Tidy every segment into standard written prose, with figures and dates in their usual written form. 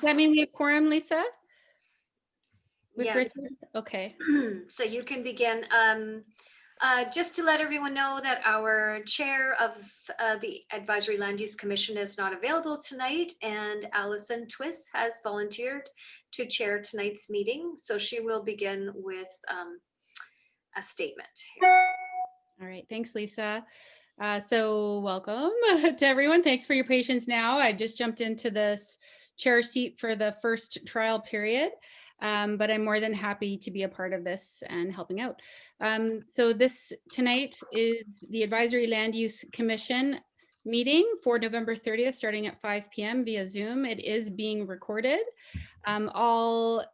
that mean we have quorum, Lisa? With Yes. Richard? Okay. So you can begin. Just to let everyone know that our chair of the Advisory Land Use Commission is not available tonight, and Allison Twiss has volunteered to chair tonight's meeting. So she will begin with a statement. All right, thanks, Lisa. So welcome to everyone. Thanks for your patience now. I just jumped into this chair seat for the first trial period, but I'm more than happy to be a part of this and helping out. So this tonight is the Advisory Land Use Commission meeting for November 30th, starting at 5 p.m. via Zoom. It is being recorded. All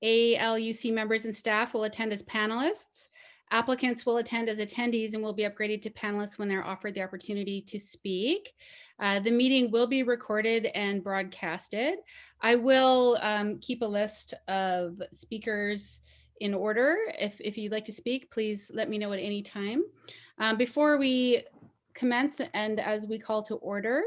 ALUC members and staff will attend as panelists. Applicants will attend as attendees and will be upgraded to panelists when they're offered the opportunity to speak. The meeting will be recorded and broadcasted. I will keep a list of speakers in order. If you'd like to speak, please let me know at any time. Before we commence and as we call to order,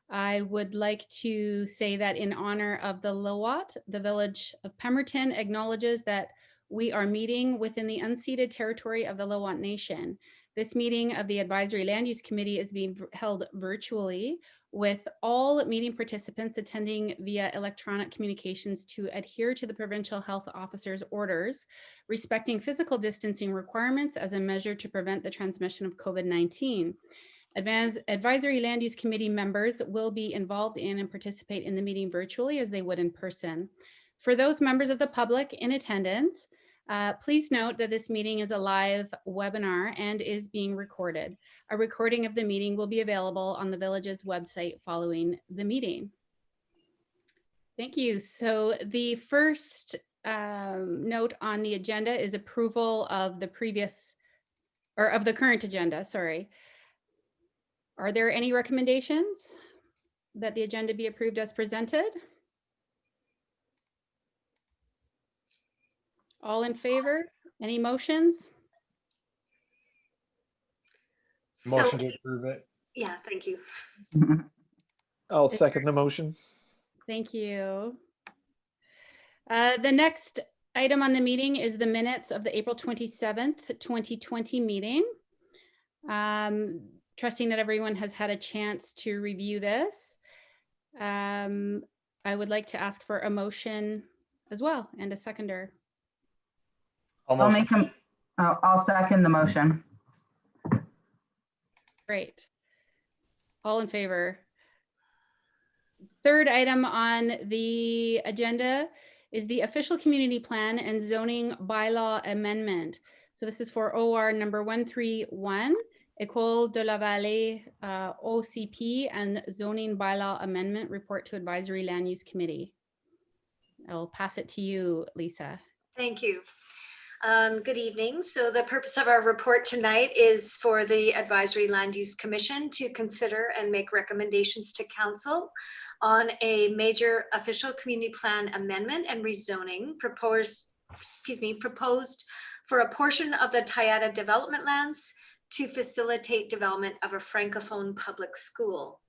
I would like to say that in honor of the Lil'wat, the village of Pemberton acknowledges that we are meeting within the unceded territory of the Lil'wat Nation. This meeting of the Advisory Land Use Committee is being held virtually with all meeting participants attending via electronic communications to adhere to the provincial health officer's orders, respecting physical distancing requirements as a measure to prevent the transmission of COVID-19. Advisory Land Use Committee members will be involved in and participate in the meeting virtually as they would in person. For those members of the public in attendance, please note that this meeting is a live webinar and is being recorded. A recording of the meeting will be available on the village's website following the meeting. Thank you. So the first note on the agenda is approval of the current agenda, sorry. Are there any recommendations that the agenda be approved as presented? All in favor? Any motions? Motion to approve it. Yeah, thank you. I'll second the motion. Thank you. The next item on the meeting is the minutes of the April 27th, 2020 meeting. Trusting that everyone has had a chance to review this. I would like to ask for a motion as well and a seconder. I'll second the motion. Great. All in favor? Third item on the agenda is the official community plan and zoning bylaw amendment. So this is for OR number 131, École de la Vallée OCP and zoning bylaw amendment report to Advisory Land Use Committee. I'll pass it to you, Lisa. Thank you. Good evening. So the purpose of our report tonight is for the Advisory Land Use Commission to consider and make recommendations to Council on a major official community plan amendment and rezoning proposed for a portion of the Tayada development lands to facilitate development of a Francophone public school.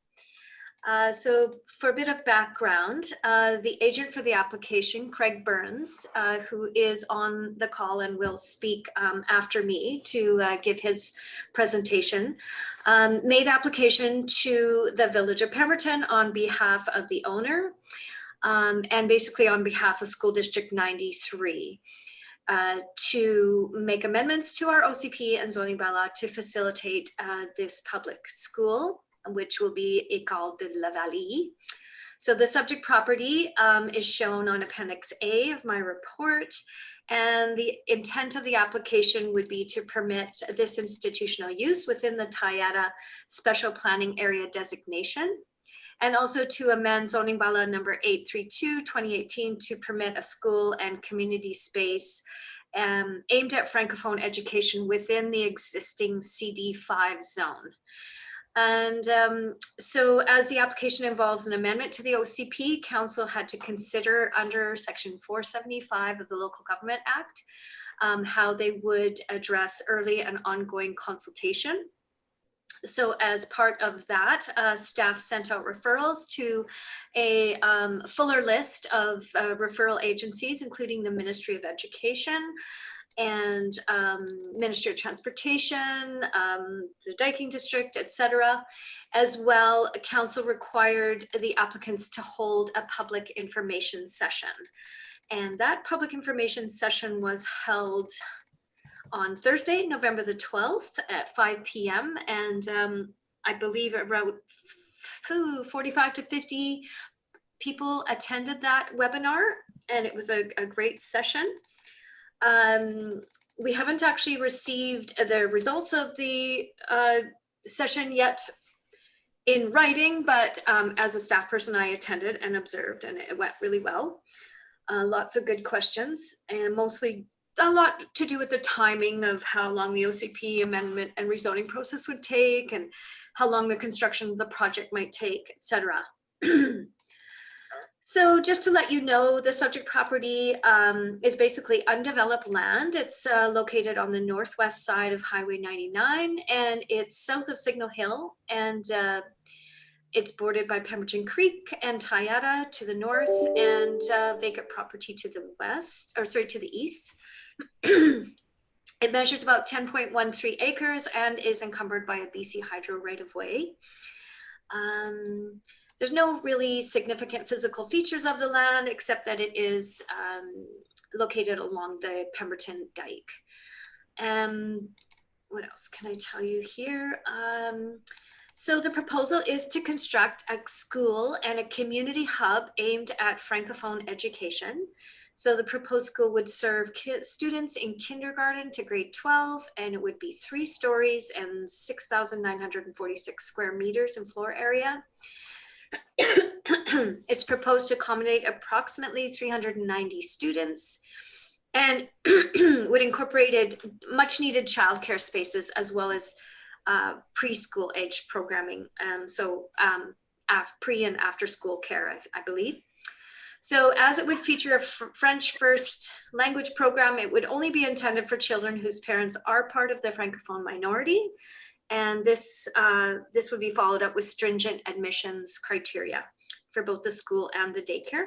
So for a bit of background, the agent for the application, Craig Burns, who is on the call and will speak after me to give his presentation, made application to the Village of Pemberton on behalf of the owner and basically on behalf of School District 93 to make amendments to our OCP and zoning bylaw to facilitate this public school, which will be École de la Vallée. So the subject property is shown on Appendix A of my report, and the intent of the application would be to permit this institutional use within the Tayada Special Planning Area designation, and also to amend zoning bylaw number 832/2018 to permit a school and community space aimed at Francophone education within the existing CD5 zone. And so as the application involves an amendment to the OCP, Council had to consider under Section 475 of the Local Government Act how they would address early and ongoing consultation So as part of that, staff sent out referrals to a fuller list of referral agencies, including the Ministry of Education and Ministry of Transportation, the Diking District, etc. As well, council required the applicants to hold a public information session. And that public information session was held on Thursday, November the 12th at 5 p.m. And I believe around 45 to 50 people attended that webinar, and it was a great session. We haven't actually received the results of the session yet in writing, but as a staff person, I attended and observed, and it went really well. Lots of good questions, and mostly a lot to do with the timing of how long the OCP amendment and rezoning process would take, and how long the construction of the project might take, etc. So just to let you know, the subject property is basically undeveloped land. It's located on the northwest side of Highway 99, and it's south of Signal Hill, and it's bordered by Pemberton Creek and Tayada to the north, and vacant property to the west, or sorry, to the east. It measures about 10.13 acres and is encumbered by a BC Hydro right-of-way. There's no really significant physical features of the land, except that it is located along the Pemberton Dike. What else can I tell you here? So the proposal is to construct a school and a community hub aimed at Francophone education. So the proposed school would serve students in kindergarten to grade 12, and it would be 3 stories and 6,946 square meters in floor area. It's proposed to accommodate approximately 390 students, and would incorporate much needed childcare spaces as well as preschool age programming. Pre and after school care, I believe. So as it would feature a French first language program, it would only be intended for children whose parents are part of the Francophone minority. And this would be followed up with stringent admissions criteria for both the school and the daycare.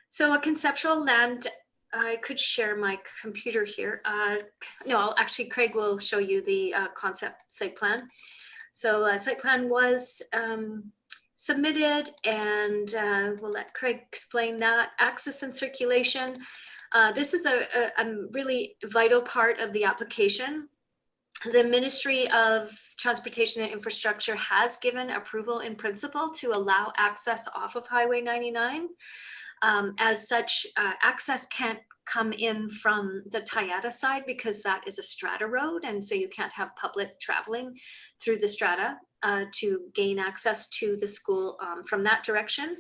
So a conceptual land, I could share my computer here. No, actually Craig will show you the concept site plan. So site plan was submitted, and we'll let Craig explain that. Access and circulation. This is a really vital part of the application. The Ministry of Transportation and Infrastructure has given approval in principle to allow access off of Highway 99. As such, access can't come in from the Tayada side because that is a strata road, and so you can't have public traveling through the strata to gain access to the school from that direction.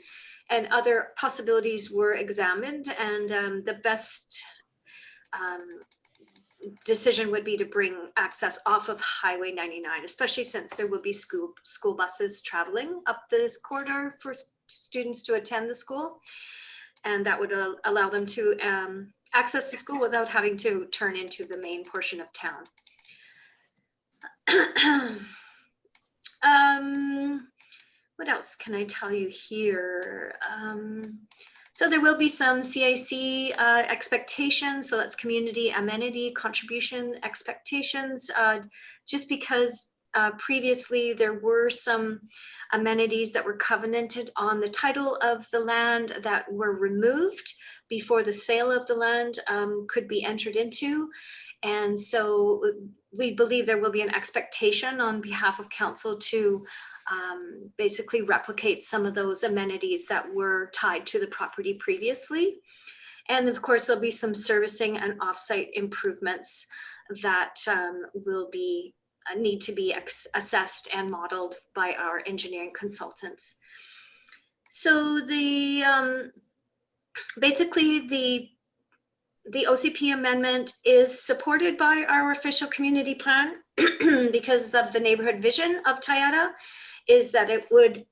And other possibilities were examined, and the best decision would be to bring access off of Highway 99, especially since there will be school buses traveling up this corridor for students to attend the school. And that would allow them to access the school without having to turn into the main portion of town. What else can I tell you here? So there will be some CIC expectations. So that's community amenity contribution expectations, just because previously there were some amenities that were covenanted on the title of the land that were removed before the sale of the land could be entered into. And so we believe there will be an expectation on behalf of council to basically replicate some of those amenities that were tied to the property previously. And of course, there'll be some servicing and offsite improvements that will be need to be assessed and modeled by our engineering consultants. So the basically the OCP amendment is supported by our official community plan because of the neighborhood vision of Tayada is that it would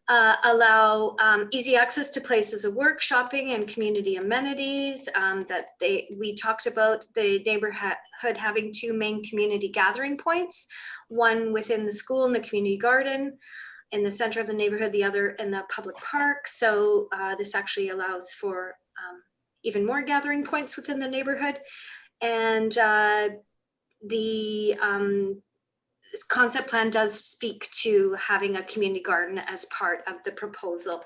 allow easy access to places of work, shopping, and community amenities. We talked about the neighborhood having 2 main community gathering points, one within the school and the community garden in the center of the neighborhood, the other in the public park. So this actually allows for even more gathering points within the neighborhood. And the concept plan does speak to having a community garden as part of the proposal.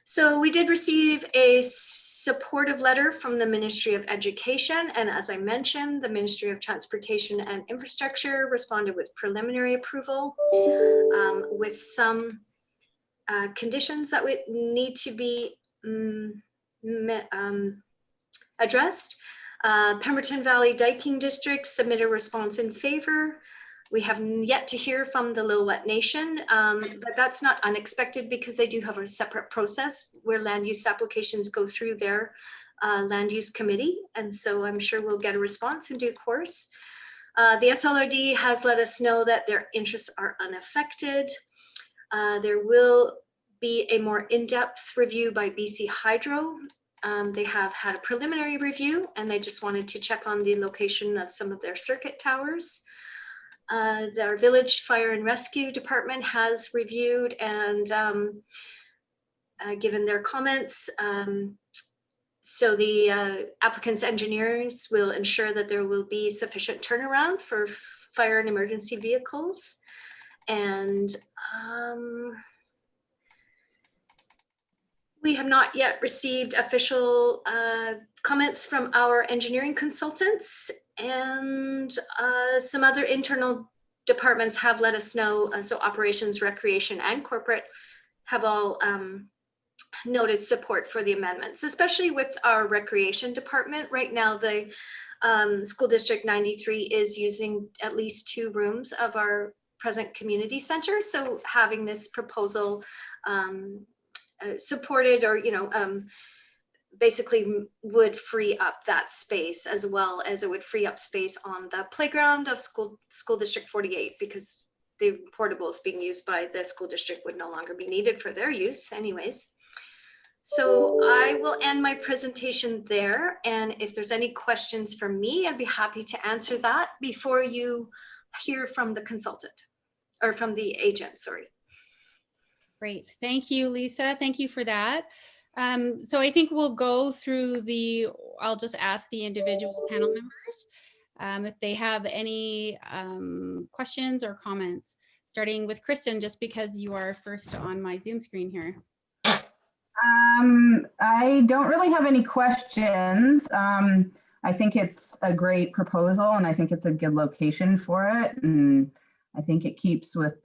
So we did receive a supportive letter from the Ministry of Education. And as I mentioned, the Ministry of Transportation and Infrastructure responded with preliminary approval with some conditions that would need to be addressed. Pemberton Valley Diking District submitted a response in favor. We have yet to hear from the Lillooet Nation, but that's not unexpected because they do have a separate process where land use applications go through their land use committee. And so I'm sure we'll get a response in due course. The SLRD has let us know that their interests are unaffected. There will be a more in-depth review by BC Hydro. They have had a preliminary review and they just wanted to check on the location of some of their circuit towers. Our Village Fire and Rescue Department has reviewed and given their comments. So the applicant's engineers will ensure that there will be sufficient turnaround for fire and emergency vehicles. And we have not yet received official comments from our engineering consultants, and some other internal departments have let us know. So operations, recreation, and corporate have all noted support for the amendments, especially with our recreation department. Right now, the School District 93 is using at least 2 rooms of our present community center. So having this proposal supported, or basically would free up that space, as well as it would free up space on the playground of school District 48, because the portables being used by the school district would no longer be needed for their use anyways. So I will end my presentation there, and if there's any questions for me, I'd be happy to answer that before you hear from the consultant, or from the agent, sorry. Great. Thank you, Lisa. Thank you for that. So I think we'll go through I'll just ask the individual panel members if they have any questions or comments, starting with Kristen, just because you are first on my Zoom screen here. I don't really have any questions. I think it's a great proposal and I think it's a good location for it. And I think it keeps with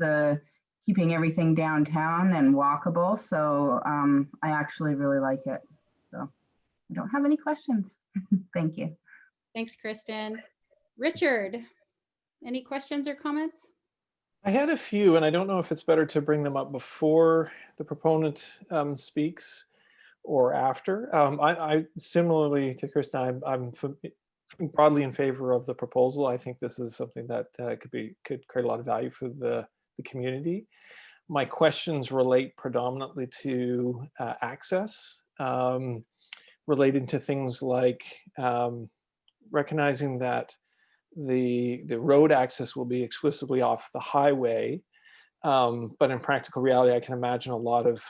keeping everything downtown and walkable. So I actually really like it. So I don't have any questions. Thank you. Thanks, Kristen. Richard, any questions or comments? I had a few, and I don't know if it's better to bring them up before the proponent speaks or after. I similarly to Kristen, I'm broadly in favor of the proposal. I think this is something that could create a lot of value for the community. My questions relate predominantly to access, related to things like recognizing that the road access will be exclusively off the highway, but in practical reality, I can imagine a lot of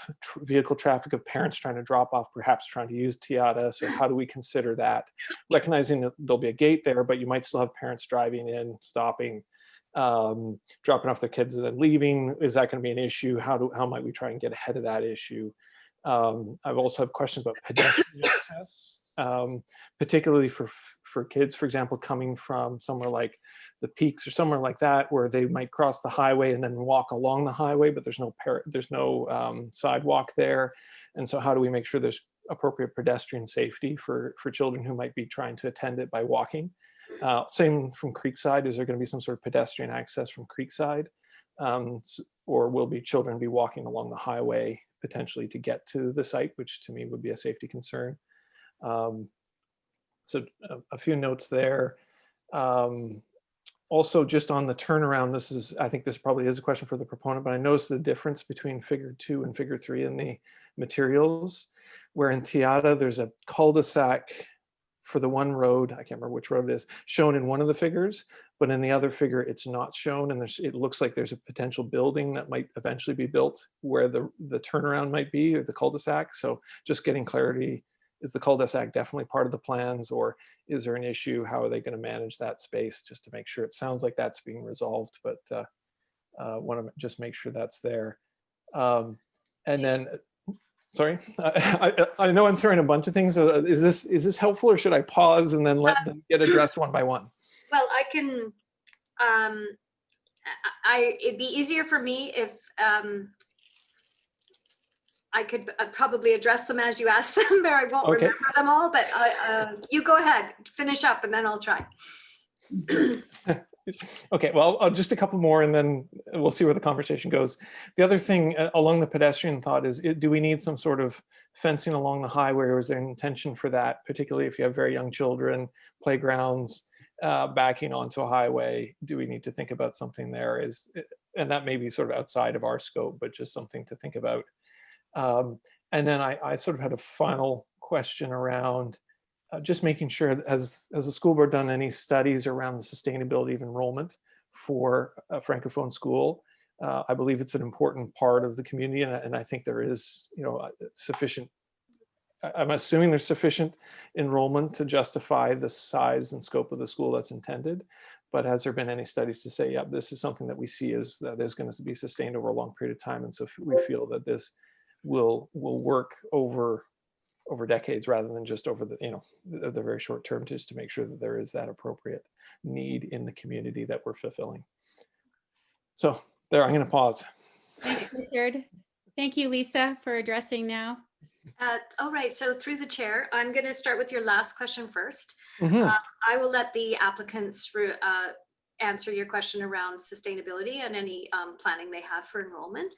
vehicle traffic of parents trying to drop off, perhaps trying to use Tiata. So how do we consider that? Recognizing that there'll be a gate there, but you might still have parents driving in, stopping, dropping off their kids and then leaving. Is that going to be an issue? How might we try and get ahead of that issue? I've also have questions about pedestrian access, particularly for kids, for example, coming from somewhere like the Peaks or somewhere like that, where they might cross the highway and then walk along the highway, but there's no sidewalk there. And so how do we make sure there's appropriate pedestrian safety for children who might be trying to attend it by walking? Same from Creekside. Is there going to be some sort of pedestrian access from Creekside? Or will children be walking along the highway potentially to get to the site, which to me would be a safety concern. So a few notes there. Also, just on the turnaround, I think this probably is a question for the proponent, but I noticed the difference between figure 2 and figure 3 in the materials, where in Tiata, there's a cul-de-sac for the one road, I can't remember which road it is, shown in one of the figures, but in the other figure, it's not shown. And it looks like there's a potential building that might eventually be built where the turnaround might be, or the cul-de-sac. So just getting clarity, is the cul-de-sac definitely part of the plans, or is there an issue? How are they going to manage that space? Just to make sure. It sounds like that's being resolved, but want to just make sure that's there. And then, sorry, I know I'm throwing a bunch of things. Is this helpful, or should I pause and then let them get addressed one by one? Well, I can, it'd be easier for me if I could probably address them as you ask them, but I won't remember them all, but you go ahead, finish up, and then I'll try. Okay, well, just a couple more and then we'll see where the conversation goes. The other thing along the pedestrian thought is, do we need some sort of fencing along the highway, or is there an intention for that, particularly if you have very young children, playgrounds, backing onto a highway? Do we need to think about something there? And that may be sort of outside of our scope, but just something to think about. And then I sort of had a final question around just making sure, has the school board done any studies around the sustainability of enrollment for a Francophone school? I believe it's an important part of the community, and I think there is, sufficient, I'm assuming there's sufficient enrollment to justify the size and scope of the school that's intended. But has there been any studies to say, yeah, this is something that we see as that is going to be sustained over a long period of time, and so we feel that this will work over decades rather than just over the very short term, just to make sure that there is that appropriate need in the community that we're fulfilling. So there, I'm going to pause. Thanks, Richard. Thank you, Lisa, for addressing now. All right, so through the chair, I'm going to start with your last question first. Mm-hmm. I will let the applicants answer your question around sustainability and any planning they have for enrollment.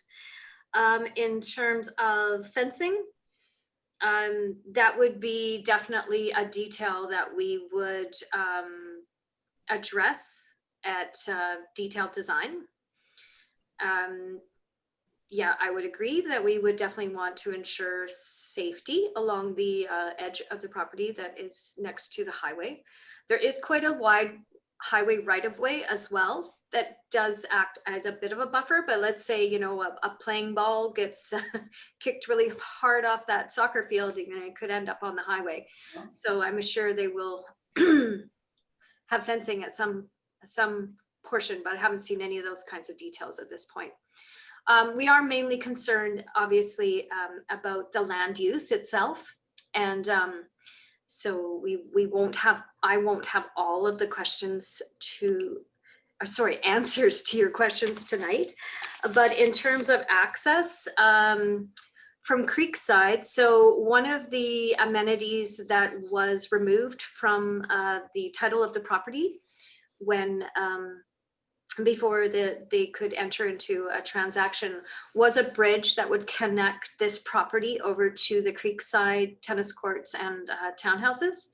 In terms of fencing, that would be definitely a detail that we would address at detailed design. Yeah, I would agree that we would definitely want to ensure safety along the edge of the property that is next to the highway. There is quite a wide highway right-of-way as well that does act as a bit of a buffer, but let's say, a playing ball gets kicked really hard off that soccer field, and it could end up on the highway. So I'm sure they will have fencing at some portion, but I haven't seen any of those kinds of details at this point. We are mainly concerned, obviously, about the land use itself. And so I won't have all of the questions answers to your questions tonight. But in terms of access from Creekside, so one of the amenities that was removed from the title of the property when before they could enter into a transaction was a bridge that would connect this property over to the Creekside tennis courts and townhouses.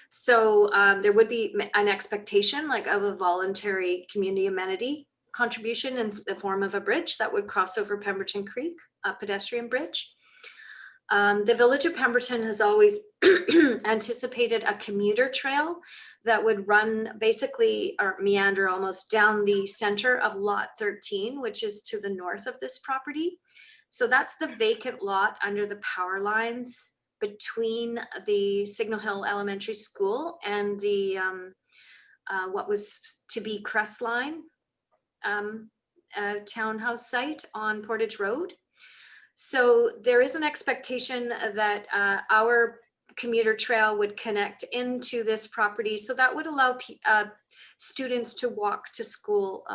So there would be an expectation of a voluntary community amenity contribution in the form of a bridge that would cross over Pemberton Creek, a pedestrian bridge. The Village of Pemberton has always anticipated a commuter trail that would run basically, or meander almost down the center of lot 13, which is to the north of this property. So that's the vacant lot under the power lines between the Signal Hill Elementary School and the what was to be Crestline townhouse site on Portage Road. So there is an expectation that our commuter trail would connect into this property. So that would allow students to walk to school,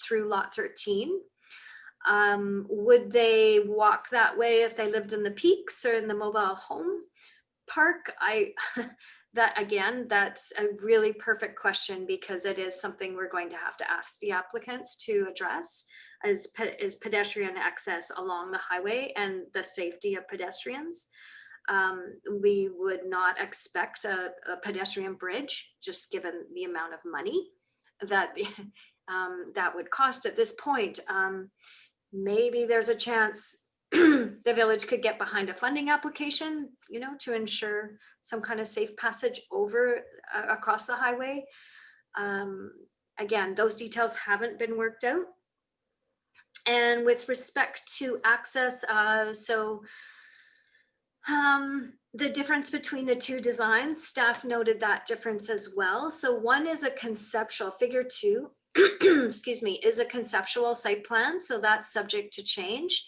through lot 13. Would they walk that way if they lived in the Peaks or in the mobile home park? That's a really perfect question, because it is something we're going to have to ask the applicants to address is pedestrian access along the highway and the safety of pedestrians. We would not expect a pedestrian bridge, just given the amount of money that that would cost at this point. Maybe there's a chance the village could get behind a funding application, to ensure some kind of safe passage over across the highway. Again, those details haven't been worked out. And with respect to access, the difference between the two designs, staff noted that difference as well. So one is a conceptual, figure 2, excuse me, is a conceptual site plan. So that's subject to change.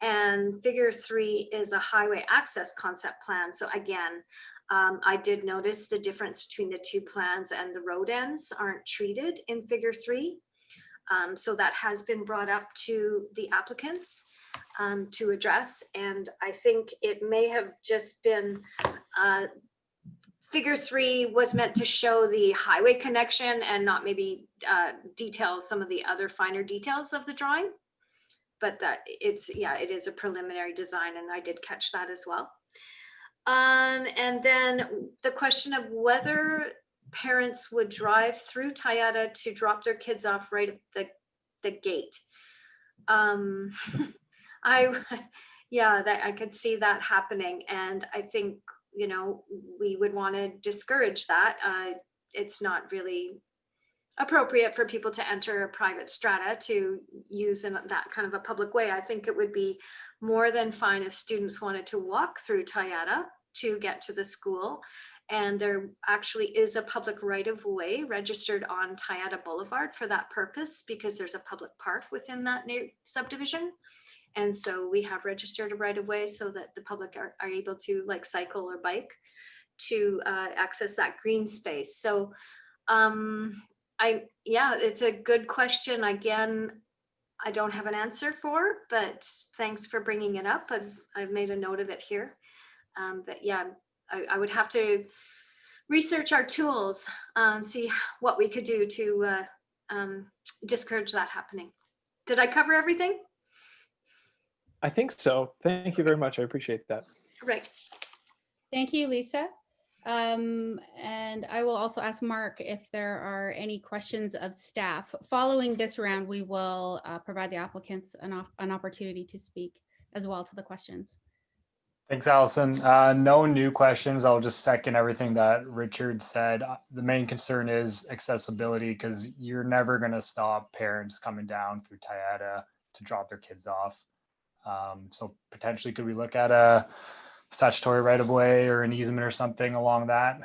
And figure 3 is a highway access concept plan. So again, I did notice the difference between the two plans, and the road ends aren't treated in figure 3. So that has been brought up to the applicants to address. And I think it may have just been, figure 3 was meant to show the highway connection and not maybe detail some of the other finer details of the drawing. But that it is a preliminary design, and I did catch that as well. And then the question of whether parents would drive through Tayada to drop their kids off right at the gate. I could see that happening, and I think we would want to discourage that. It's not really appropriate for people to enter a private strata to use in that kind of a public way. I think it would be more than fine if students wanted to walk through Tayada to get to the school. And there actually is a public right-of-way registered on Tayada Boulevard for that purpose, because there's a public park within that subdivision. And so we have registered a right-of-way so that the public are able to cycle or bike to access that green space. So it's a good question. Again, I don't have an answer for, but thanks for bringing it up. I've made a note of it here. But yeah, I would have to research our tools and see what we could do to discourage that happening. Did I cover everything? I think so. Thank you very much. I appreciate that. Right. Thank you, Lisa. And I will also ask Mark if there are any questions of staff. Following this round, we will provide the applicants an opportunity to speak as well to the questions. Thanks, Allison. No new questions. I'll just second everything that Richard said. The main concern is accessibility, because you're never going to stop parents coming down through Tayada to drop their kids off. So potentially, could we look at a statutory right of way or an easement or something along that?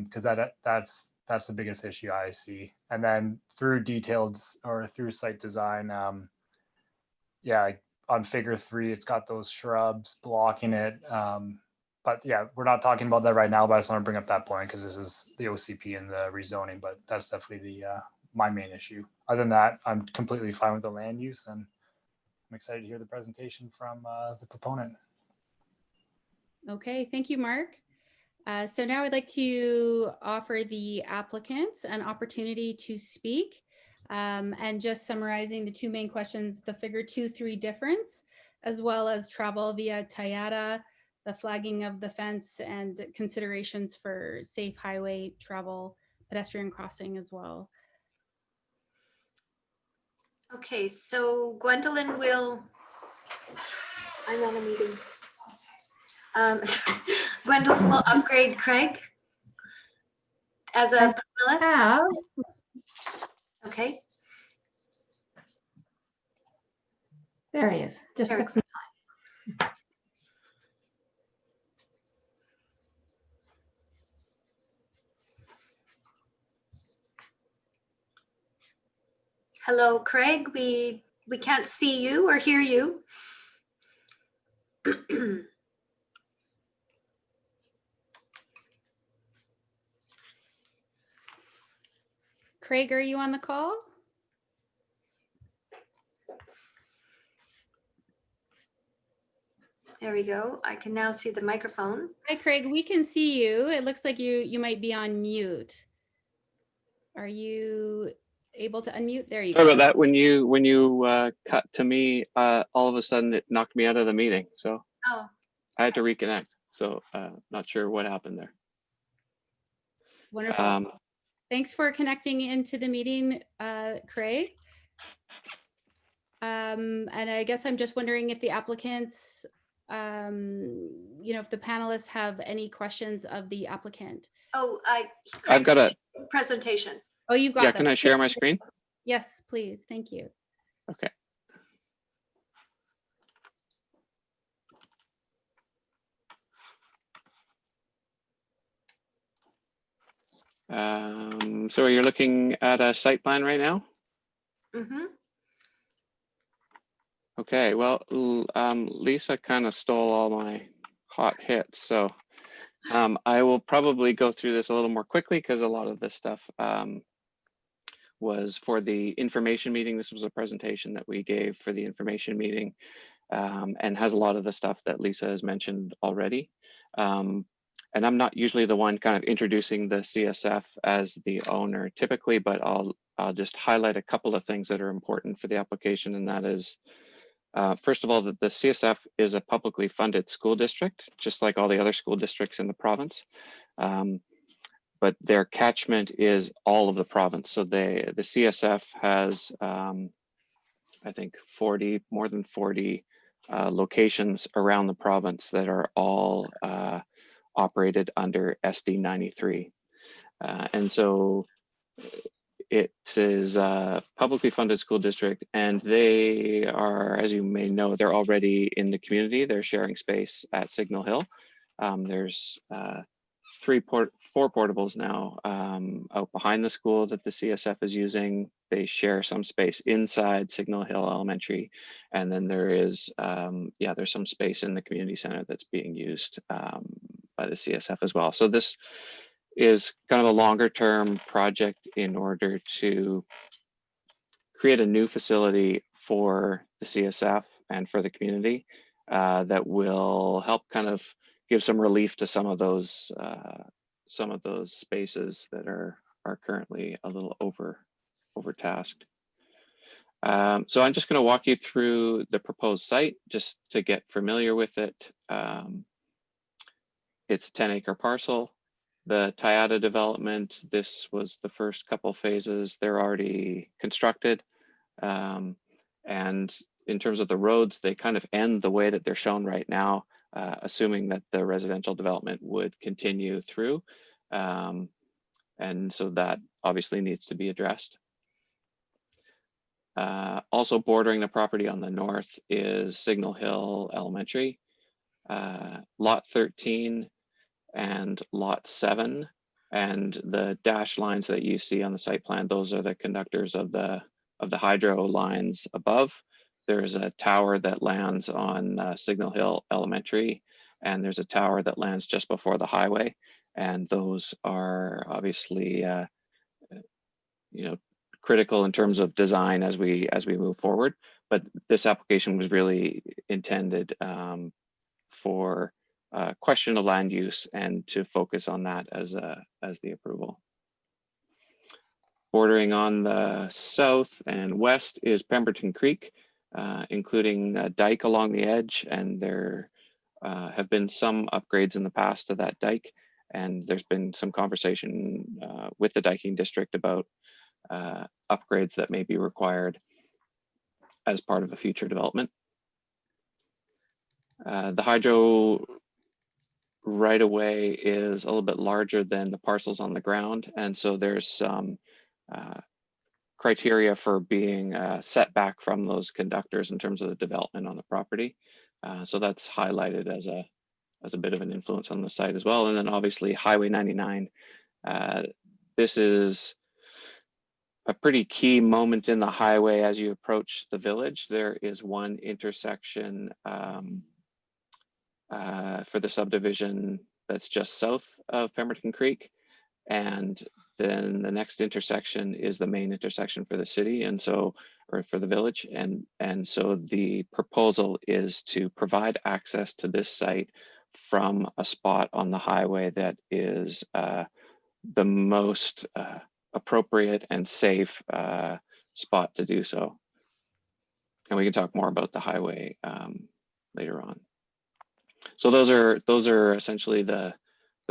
Because that's the biggest issue I see. And then through details or through site design, on figure 3, it's got those shrubs blocking it. But yeah, we're not talking about that right now, but I just want to bring up that point because this is the OCP and the rezoning, but that's definitely my main issue. Other than that, I'm completely fine with the land use, and I'm excited to hear the presentation from the proponent. Okay, thank you, Mark. So now I'd like to offer the applicants an opportunity to speak. And just summarizing the two main questions, the figure 2-3 difference, as well as travel via Tayada, the flagging of the fence, and considerations for safe highway travel, pedestrian crossing as well. Okay, so Gwendolyn I'm on a meeting. Gwendolyn will upgrade Craig as a panelist. Okay. There he is. Just took some time. Hello, Craig. We can't see you or hear you. Craig, are you on the call? There we go. I can now see the microphone. Hi, Craig. We can see you. It looks like you might be on mute. Are you able to unmute? There you go. Sorry about that. When you cut to me, all of a sudden it knocked me out of the meeting. So I had to reconnect. So not sure what happened there. Wonderful. Thanks for connecting into the meeting, Craig. And I guess I'm just wondering if the applicants, if the panelists have any questions of the applicant. Oh, I've got a presentation. Oh, you got yeah. them. Can I share my screen? Yes, please. Thank you. Okay. So you're looking at a site plan right now? Mm-hmm. Okay, well, Lisa kind of stole all my hot hits. So I will probably go through this a little more quickly because a lot of this stuff was for the information meeting. This was a presentation that we gave for the information meeting and has a lot of the stuff that Lisa has mentioned already. And I'm not usually the one kind of introducing the CSF as the owner typically, but I'll just highlight a couple of things that are important for the application. And that is, first of all, that the CSF is a publicly funded school district, just like all the other school districts in the province. But their catchment is all of the province. So the CSF has, I think, more than 40 locations around the province that are all operated under SD 93. And so it is a publicly funded school district, and they are, as you may know, they're already in the community. They're sharing space at Signal Hill. There's 4 portables now out behind the school that the CSF is using. They share some space inside Signal Hill Elementary. And then there is, there's some space in the community center that's being used by the CSF as well. So this is kind of a longer term project in order to create a new facility for the CSF and for the community that will help kind of give some relief to some of those spaces that are currently a little overtasked. So I'm just going to walk you through the proposed site just to get familiar with it. It's a 10-acre parcel. The Tayada development, this was the first couple phases. They're already constructed. And in terms of the roads, they kind of end the way that they're shown right now, assuming that the residential development would continue through. And so that obviously needs to be addressed. Also bordering the property on the north is Signal Hill Elementary, Lot 13 and Lot 7. And the dash lines that you see on the site plan, those are the conductors of the hydro lines above. There's a tower that lands on Signal Hill Elementary, and there's a tower that lands just before the highway. And those are obviously, critical in terms of design as we move forward. But this application was really intended for question of land use and to focus on that as the approval. Bordering on the south and west is Pemberton Creek, including a dike along the edge, and there have been some upgrades in the past to that dike, and there's been some conversation with the diking district about upgrades that may be required as part of a future development. The hydro right away is a little bit larger than the parcels on the ground, and so there's some criteria for being set back from those conductors in terms of the development on the property. So that's highlighted as a bit of an influence on the site as well. And then obviously Highway 99. This is a pretty key moment in the highway as you approach the village. There is one intersection for the subdivision that's just south of Pemberton Creek. And then the next intersection is the main intersection for the city, and so, or for the village. And so the proposal is to provide access to this site from a spot on the highway that is the most appropriate and safe spot to do so. And we can talk more about the highway later on. So those are essentially the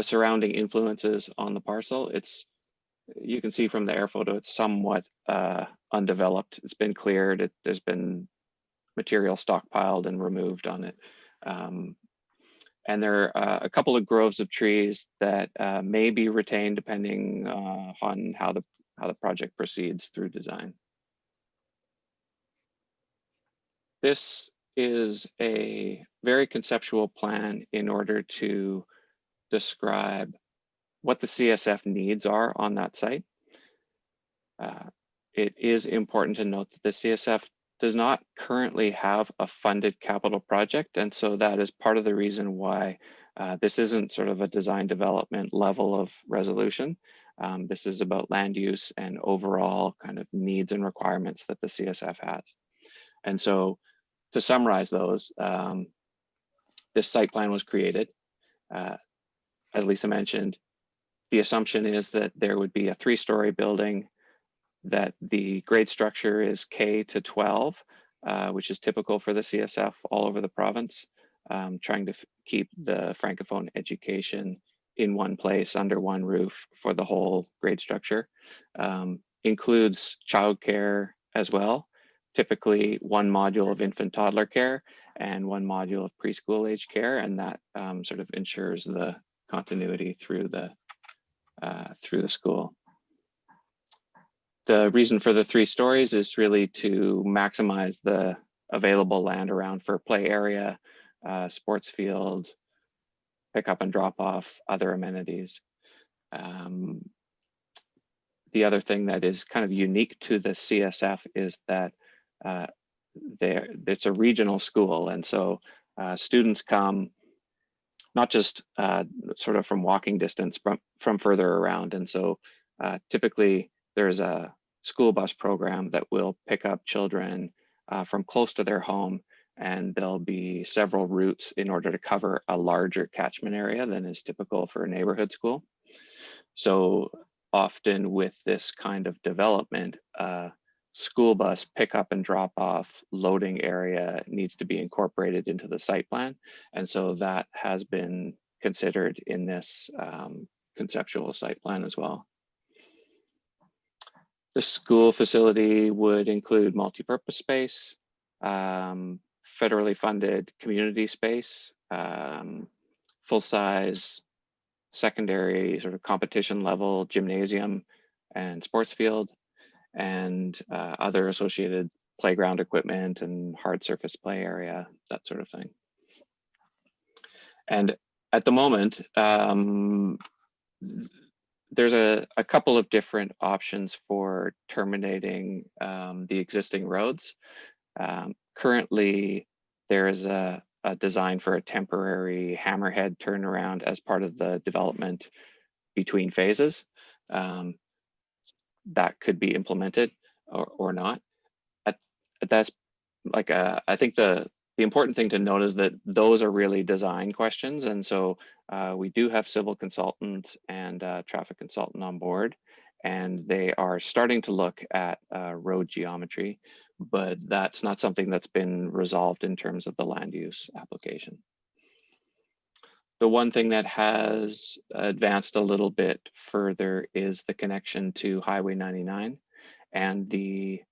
surrounding influences on the parcel. It's you can see from the air photo, it's somewhat undeveloped. It's been cleared. There's been material stockpiled and removed on it. And there are a couple of groves of trees that may be retained depending on how the project proceeds through design. This is a very conceptual plan in order to describe what the CSF needs are on that site. It is important to note that the CSF does not currently have a funded capital project. And so that is part of the reason why this isn't sort of a design development level of resolution. This is about land use and overall kind of needs and requirements that the CSF has. And so to summarize those, this site plan was created. As Lisa mentioned, the assumption is that there would be a 3-story building, that the grade structure is K to 12, which is typical for the CSF all over the province, trying to keep the Francophone education in one place under one roof for the whole grade structure. Includes childcare as well, typically 1 module of infant toddler care and 1 module of preschool age care, and that sort of ensures the continuity through the school. The reason for the 3 stories is really to maximize the available land around for play area, sports field, pick up and drop off, other amenities. The other thing that is kind of unique to the CSF is that it's a regional school, and so students come not just sort of from walking distance, from further around. And so typically there's a school bus program that will pick up children from close to their home, and there'll be several routes in order to cover a larger catchment area than is typical for a neighborhood school. So often with this kind of development, school bus pickup and drop off loading area needs to be incorporated into the site plan. And so that has been considered in this conceptual site plan as well. The school facility would include multi-purpose space, federally funded community space, full-size secondary sort of competition level gymnasium and sports field, and other associated playground equipment and hard surface play area, that sort of thing. And at the moment, there's a couple of different options for terminating the existing roads. Currently, there is a design for a temporary hammerhead turnaround as part of the development between phases. That could be implemented or not. That's like I think the important thing to note is that those are really design questions, and so we do have civil consultant and traffic consultant on board, and they are starting to look at road geometry, but that's not something that's been resolved in terms of the land use application. The one thing that has advanced a little bit further is the connection to Highway 99, and the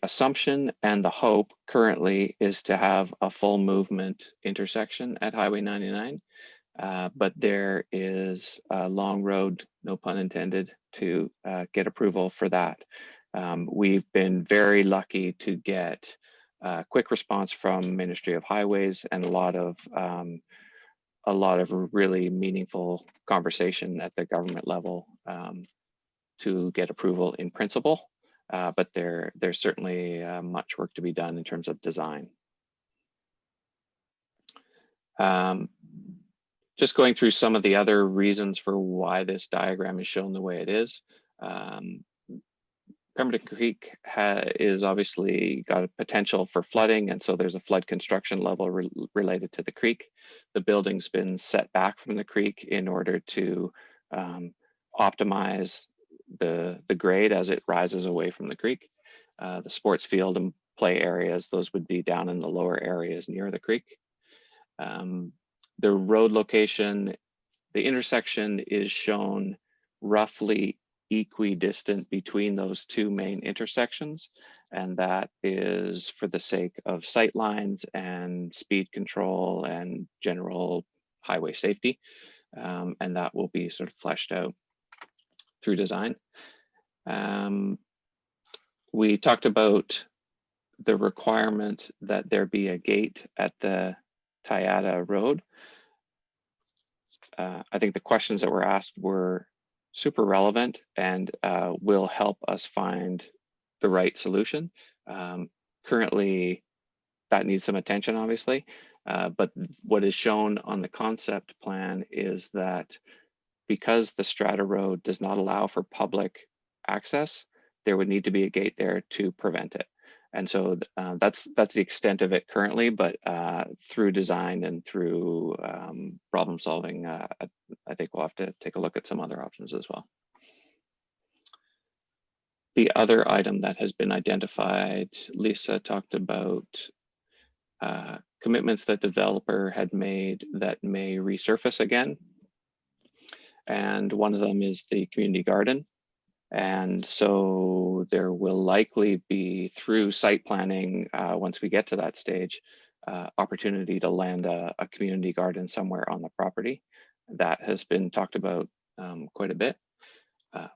assumption and the hope currently is to have a full movement intersection at Highway 99, but there is a long road, no pun intended, to get approval for that. We've been very lucky to get quick response from Ministry of Highways and a lot of really meaningful conversation at the government level to get approval in principle. But there's certainly much work to be done in terms of design. Just going through some of the other reasons for why this diagram is shown the way it is. Pemberton Creek is obviously got a potential for flooding, and so there's a flood construction level related to the creek. The building's been set back from the creek in order to optimize the grade as it rises away from the creek. The sports field and play areas, those would be down in the lower areas near the creek. The road location, the intersection is shown roughly equidistant between those two main intersections, and that is for the sake of sight lines and speed control and general highway safety, and that will be sort of fleshed out through design. We talked about the requirement that there be a gate at the Tayada Road. I think the questions that were asked were super relevant and will help us find the right solution. Currently, that needs some attention, obviously, but what is shown on the concept plan is that because the Strata Road does not allow for public access, there would need to be a gate there to prevent it. And so that's the extent of it currently, but through design and through problem solving, I think we'll have to take a look at some other options as well. The other item that has been identified, Lisa talked about commitments that developer had made that may resurface again. And one of them is the community garden. And so there will likely be, through site planning, once we get to that stage, opportunity to land a community garden somewhere on the property. That has been talked about quite a bit.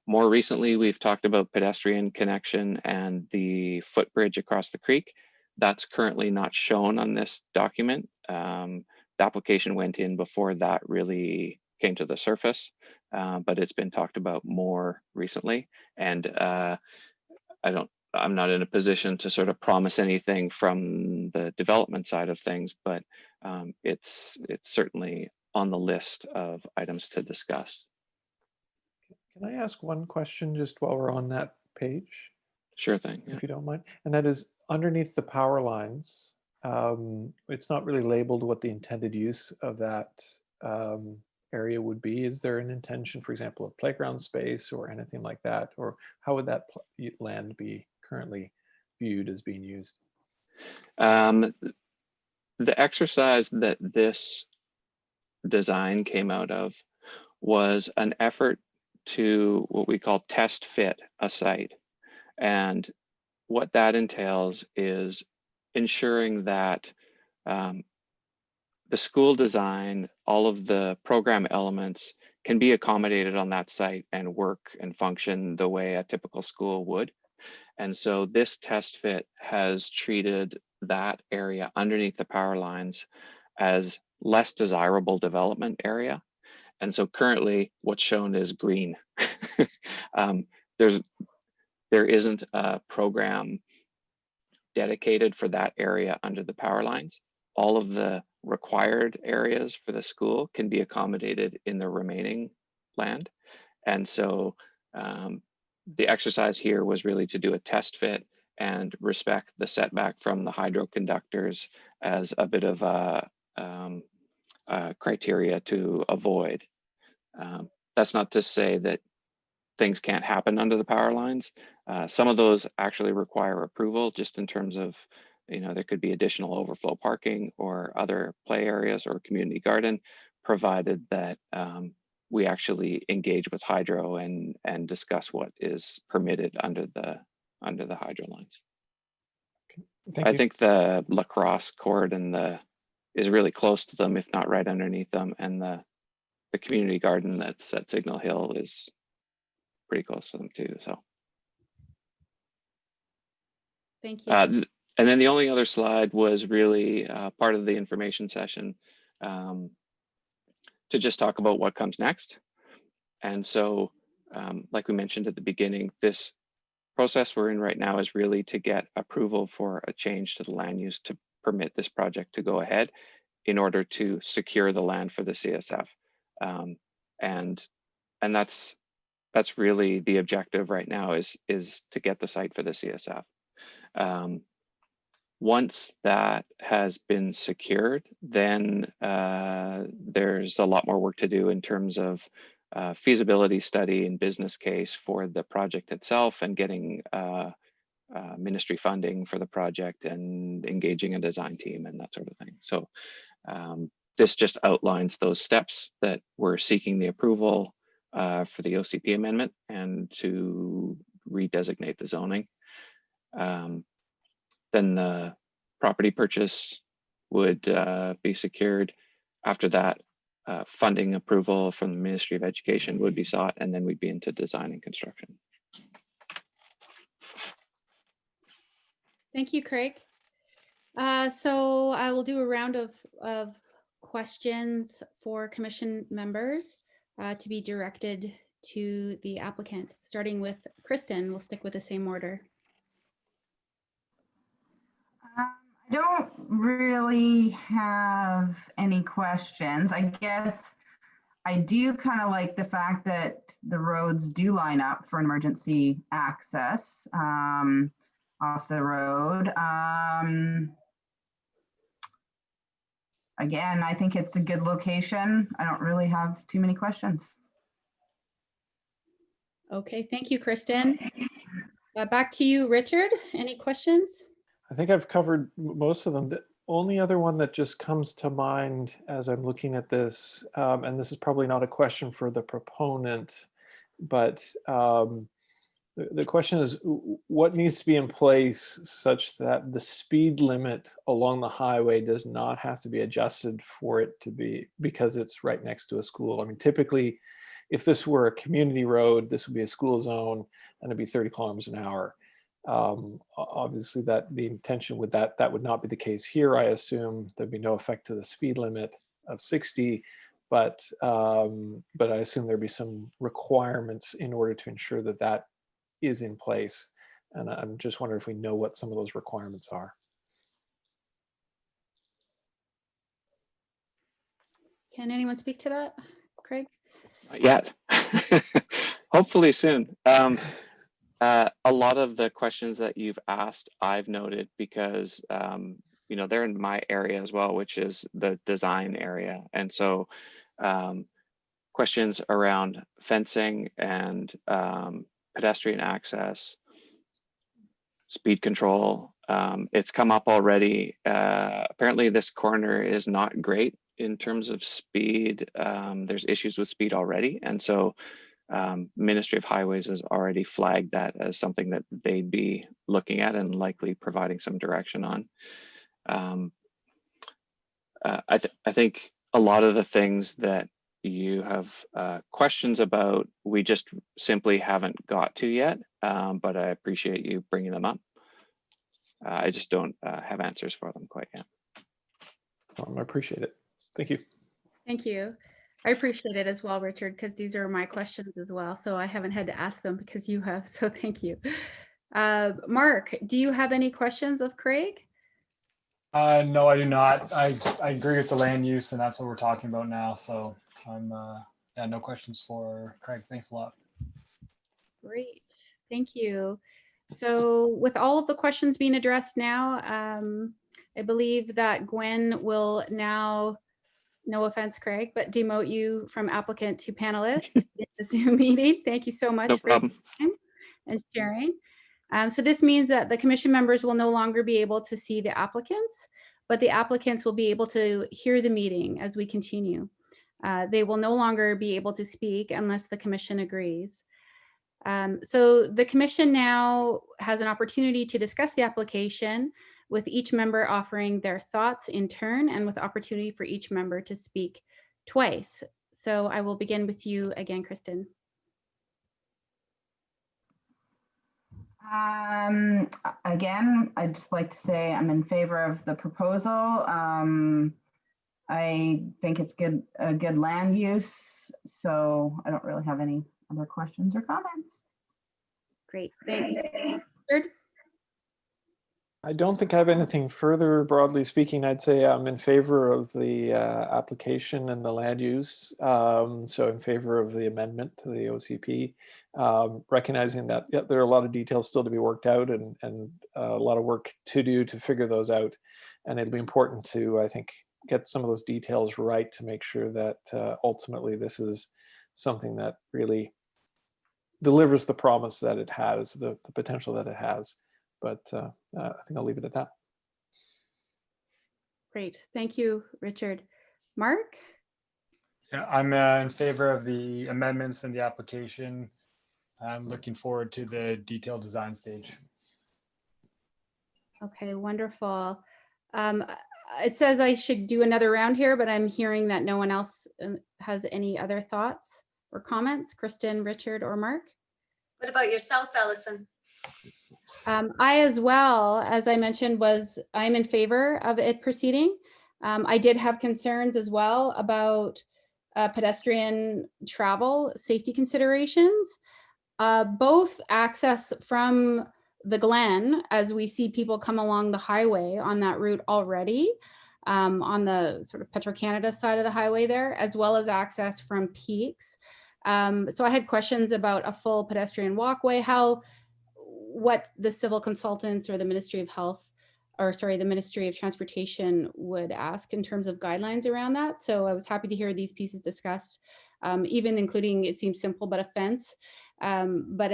More recently, we've talked about pedestrian connection and the footbridge across the creek. That's currently not shown on this document. The application went in before that really came to the surface, but it's been talked about more recently. And I'm not in a position to sort of promise anything from the development side of things, but it's certainly on the list of items to discuss. Can I ask one question just while we're on that page? Sure thing. Yeah. If you don't mind. And that is underneath the power lines, it's not really labeled what the intended use of that area would be. Is there an intention, for example, of playground space or anything like that? Or how would that land be currently viewed as being used? The exercise that this design came out of was an effort to what we call test fit a site. And what that entails is ensuring that the school design, all of the program elements can be accommodated on that site and work and function the way a typical school would. And so this test fit has treated that area underneath the power lines as less desirable development area. And so currently what's shown is green. There isn't a program dedicated for that area under the power lines. All of the required areas for the school can be accommodated in the remaining land. And so the exercise here was really to do a test fit and respect the setback from the hydro conductors as a bit of a criteria to avoid. That's not to say that things can't happen under the power lines. Some of those actually require approval just in terms of, there could be additional overflow parking or other play areas or community garden, provided that we actually engage with hydro and discuss what is permitted under the hydro lines. Thank you. I think the lacrosse court is really close to them, if not right underneath them, and the community garden that's at Signal Hill is pretty close to them too. So Thank you. And then the only other slide was really part of the information session to just talk about what comes next. And so like we mentioned at the beginning, this process we're in right now is really to get approval for a change to the land use to permit this project to go ahead in order to secure the land for the CSF. And that's really the objective right now is to get the site for the CSF. Once that has been secured, then there's a lot more work to do in terms of feasibility study and business case for the project itself and getting ministry funding for the project and engaging a design team and that sort of thing. So this just outlines those steps that we're seeking the approval for the OCP amendment and to redesignate the zoning. Then the property purchase would be secured. After that, funding approval from the Ministry of Education would be sought, and then we'd be into design and construction. Thank you, Craig. So I will do a round of questions for commission members to be directed to the applicant, starting with Kristen. We'll stick with the same order. I don't really have any questions. I guess I do kind of like the fact that the roads do line up for emergency access off the road. Again, I think it's a good location. I don't really have too many questions. Okay, thank you, Kristen. Back to you, Richard. Any questions? I think I've covered most of them. The only other one that just comes to mind as I'm looking at this, and this is probably not a question for the proponent, but the question is, what needs to be in place such that the speed limit along the highway does not have to be adjusted for it to be, because it's right next to a school? I mean, typically, if this were a community road, this would be a school zone and it'd be 30 kilometers an hour. Obviously, that the intention with that would not be the case here. I assume there'd be no effect to the speed limit of 60, but I assume there'd be some requirements in order to ensure that that is in place. And I'm just wondering if we know what some of those requirements are. Can anyone speak to that, Craig? Not yet. Hopefully soon. A lot of the questions that you've asked, I've noted because, you know, they're in my area as well, which is the design area. And so questions around fencing and pedestrian access, speed control, it's come up already. Apparently this corner is not great in terms of speed. There's issues with speed already. And so Ministry of Highways has already flagged that as something that they'd be looking at and likely providing some direction on. I think a lot of the things that you have questions about, we just simply haven't got to yet, but I appreciate you bringing them up. I just don't have answers for them quite yet. I appreciate it. Thank you. Thank you. I appreciate it as well, Richard, because these are my questions as well. So I haven't had to ask them because you have. So thank you. Mark, do you have any questions of Craig? No, I do not. I agree with the land use, and that's what we're talking about now. So I'm yeah, no questions for Craig. Thanks a lot. Great, thank you. So with all of the questions being addressed now, I believe that Gwen will now, no offense, Craig, but demote you from applicant to panelist in the Zoom meeting. Thank you so much No for your problem. time and sharing. So this means that the commission members will no longer be able to see the applicants, but the applicants will be able to hear the meeting as we continue. They will no longer be able to speak unless the commission agrees. So the commission now has an opportunity to discuss the application, with each member offering their thoughts in turn and with opportunity for each member to speak twice. So I will begin with you again, Kristen. Again, I'd just like to say I'm in favor of the proposal. I think it's a good land use, so I don't really have any other questions or comments. Great, thanks. Richard? I don't think I have anything further. Broadly speaking, I'd say I'm in favor of the application and the land use. So in favor of the amendment to the OCP, recognizing that there are a lot of details still to be worked out and a lot of work to do to figure those out. And it'll be important to, I think, get some of those details right to make sure that ultimately this is something that really delivers the promise that it has, the potential that it has. But I think I'll leave it at that. Great, thank you, Richard. Mark? Yeah, I'm in favor of the amendments and the application. I'm looking forward to the detailed design stage. Okay, wonderful. It says I should do another round here, but I'm hearing that no one else has any other thoughts or comments. Kristen, Richard, or Mark? What about yourself, Allison? I as well, as I mentioned, I'm in favor of it proceeding. I did have concerns as well about pedestrian travel safety considerations. Both access from the Glen, as we see people come along the highway on that route already, on the sort of Petro-Canada side of the highway there, as well as access from Peaks. So I had questions about a full pedestrian walkway, what the civil consultants or the Ministry of Health, or sorry, the Ministry of Transportation would ask in terms of guidelines around that. So I was happy to hear these pieces discussed, even including, it seems simple, but a fence. But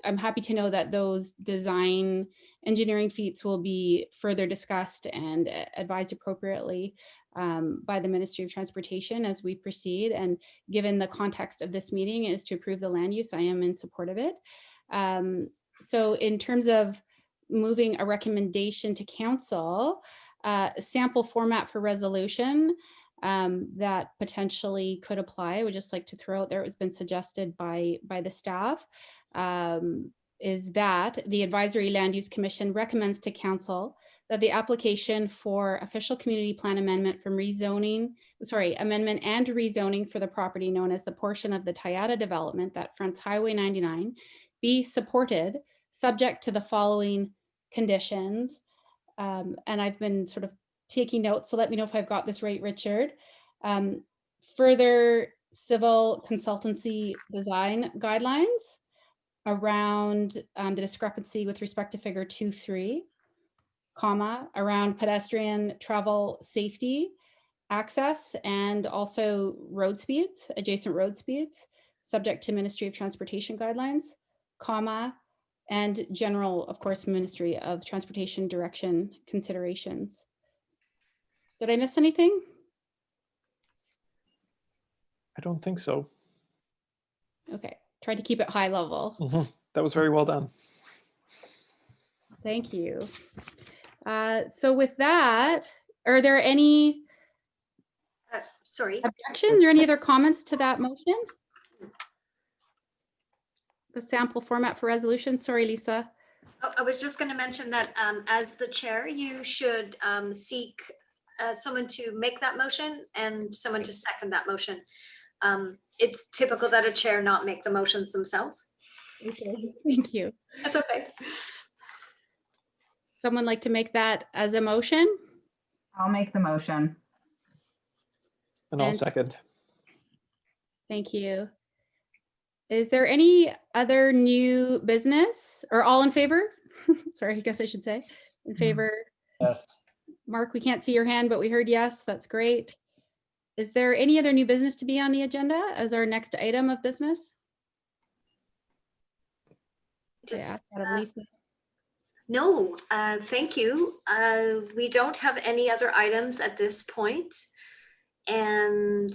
I'm happy to know that those design engineering feats will be further discussed and advised appropriately by the Ministry of Transportation as we proceed. And given the context of this meeting is to approve the land use, I am in support of it. So in terms of moving a recommendation to council, sample format for resolution that potentially could apply, I would just like to throw out there, it's been suggested by the staff, is that the Advisory Land Use Commission recommends to council that the application for official community plan amendment and rezoning for the property known as the portion of the Tayada development that fronts Highway 99 be supported, subject to the following conditions. And I've been sort of taking notes, so let me know if I've got this right, Richard. Further civil consultancy design guidelines around the discrepancy with respect to figure 2.3, around pedestrian travel safety, access, and also road speeds, adjacent road speeds, subject to Ministry of Transportation guidelines, and general, of course, Ministry of Transportation direction considerations. Did I miss anything? I don't think so. Okay, tried to keep it high level. That was very well done. Thank you. So with that, are there any Sorry. objections or any other comments to that motion? The sample format for resolution. Sorry, Lisa. Oh, I was just going to mention that as the chair, you should seek someone to make that motion and someone to second that motion. It's typical that a chair not make the motions themselves. Okay, thank you. That's okay. Someone like to make that as a motion? I'll make the motion. And I'll And- second. Thank you. Is there any other new business or all in favor? Sorry, I guess I should say in favor. Yes. Mark, we can't see your hand, but we heard yes. That's great. Is there any other new business to be on the agenda as our next item of business? I asked that of Lisa. No, thank you. We don't have any other items at this point. And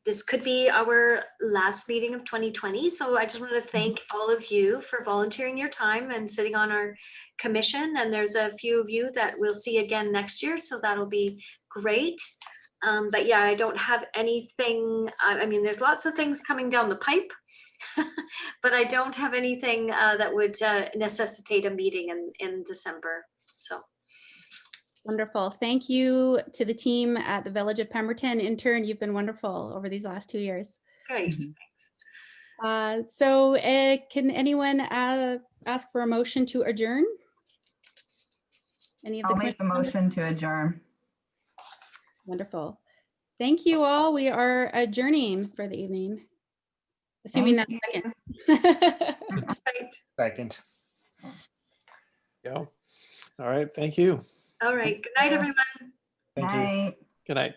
this could be our last meeting of 2020. So I just want to thank all of you for volunteering your time and sitting on our commission. And there's a few of you that we'll see again next year. So that'll be great. But yeah, I don't have anything. I mean, there's lots of things coming down the pipe, but I don't have anything that would necessitate a meeting in December. So. Wonderful. Thank you to the team at the Village of Pemberton. Intern, you've been wonderful over these last 2 years. Great. So can anyone ask for a motion to adjourn? Any of the I'll make the motion to adjourn. Wonderful. Thank you all. We are adjourning for the evening. Assuming that's second. Right. Second. Go. All right. Thank you. All right. Good night, everyone. Thank you. Night. Good night.